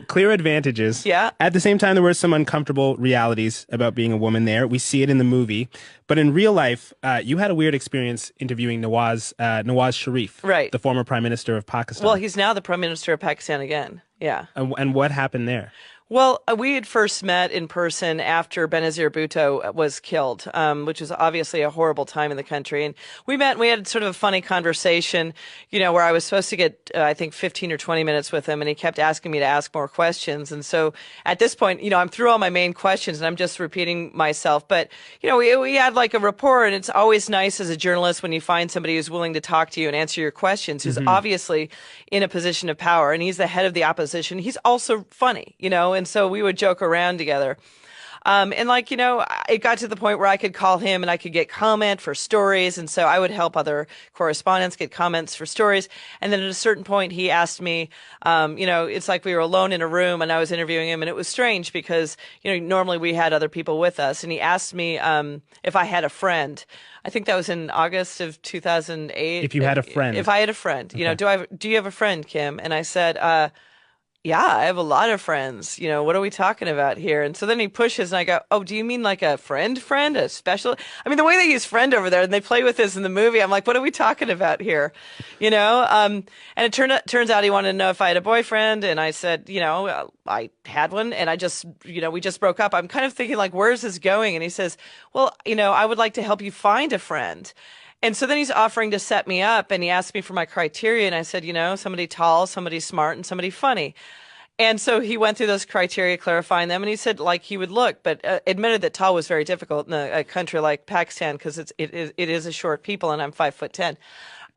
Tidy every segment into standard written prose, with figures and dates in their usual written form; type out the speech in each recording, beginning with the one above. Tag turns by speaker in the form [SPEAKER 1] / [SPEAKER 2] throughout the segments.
[SPEAKER 1] Clear advantages.
[SPEAKER 2] Yeah.
[SPEAKER 1] At the same time, there were some uncomfortable realities about being a woman there. We see it in the movie, but in real life, you had a weird experience interviewing Nawaz Sharif,
[SPEAKER 2] Right.
[SPEAKER 1] the former prime minister of
[SPEAKER 2] Well,
[SPEAKER 1] Pakistan.
[SPEAKER 2] he's now the prime minister of Pakistan again. Yeah.
[SPEAKER 1] And what happened there?
[SPEAKER 2] Well, we had first met in person after Benazir Bhutto was killed, which was obviously a horrible time in the country. And we met and we had sort of a funny conversation, where I was supposed to get, I think, 15 or 20 minutes with him, and he kept asking me to ask more questions. And so at this point, I'm through all my main questions and I'm just repeating myself. But, we had like a rapport, and it's always nice as a journalist when you find somebody who's willing to talk to you and answer your questions, who's obviously in a position of power, and he's the head of the opposition. He's also funny, and so we would joke around together. And like, it got to the point where I could call him and I could get comment for stories. And so I would help other correspondents get comments for stories. And then at a certain point, he asked me, it's like we were alone in a room and I was interviewing him. And it was strange because, normally we had other people with us. And he asked me if I had a friend. I think that was in August of 2008.
[SPEAKER 1] If you had a friend.
[SPEAKER 2] If I had a friend,
[SPEAKER 1] Okay.
[SPEAKER 2] do you have a friend, Kim? And I said, yeah, I have a lot of friends. What are we talking about here? And so then he pushes and I go, oh, do you mean like a friend, a special? I mean, the way they use friend over there and they play with this in the movie, I'm like, what are we talking about here? And it turns out he wanted to know if I had a boyfriend. And I said, I had one and we just broke up. I'm kind of thinking like, where's this going? And he says, well, I would like to help you find a friend. And so then he's offering to set me up and he asked me for my criteria. And I said, somebody tall, somebody smart, and somebody funny. And so he went through those criteria, clarifying them, and he said like he would look, but admitted that tall was very difficult in a country like Pakistan because it is a short people, and I'm 5'10".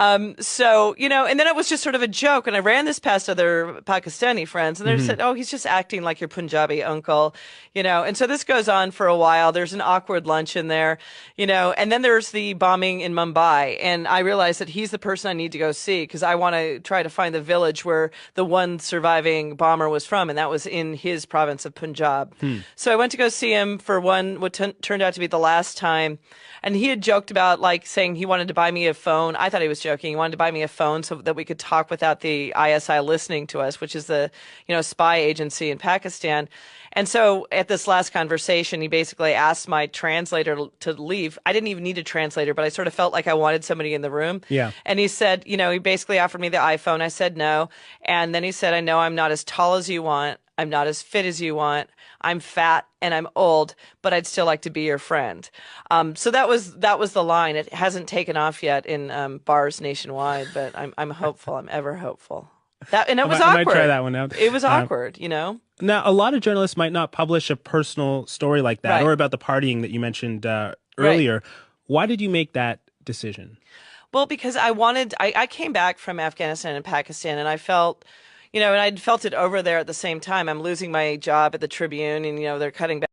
[SPEAKER 2] And then it was just sort of a joke. And I ran this past other Pakistani friends and they said, oh, he's just acting like your Punjabi uncle, And so this goes on for a while. There's an awkward lunch in there, and then there's the bombing in Mumbai. And I realized that he's the person I need to go see because I want to try to find the village where the one surviving bomber was from. And that was in his province of Punjab. So I went to go see him for what turned out to be the last time. And he had joked about like saying he wanted to buy me a phone. I thought he was joking. He wanted to buy me a phone so that we could talk without the ISI listening to us, which is the, spy agency in Pakistan. And so at this last conversation, he basically asked my translator to leave. I didn't even need a translator, but I sort of felt like I wanted somebody in the room.
[SPEAKER 1] Yeah.
[SPEAKER 2] And he said, he basically offered me the iPhone. I said no. And then he said, I know I'm not as tall as you want. I'm not as fit as you want. I'm fat and I'm old, but I'd still like to be your friend. So that was the line. It hasn't taken off yet in bars nationwide, but I'm hopeful. I'm ever hopeful. And it was
[SPEAKER 1] I might try
[SPEAKER 2] awkward.
[SPEAKER 1] that one out.
[SPEAKER 2] It was awkward.
[SPEAKER 1] Now, a lot of journalists might not publish a personal story like that
[SPEAKER 2] Right.
[SPEAKER 1] or about the partying that you mentioned
[SPEAKER 2] Right.
[SPEAKER 1] earlier. Why did you make that decision?
[SPEAKER 2] Well, because I came back from Afghanistan and Pakistan and I felt, and I'd felt it over there at the same time. I'm losing my job at the Tribune and, they're cutting back.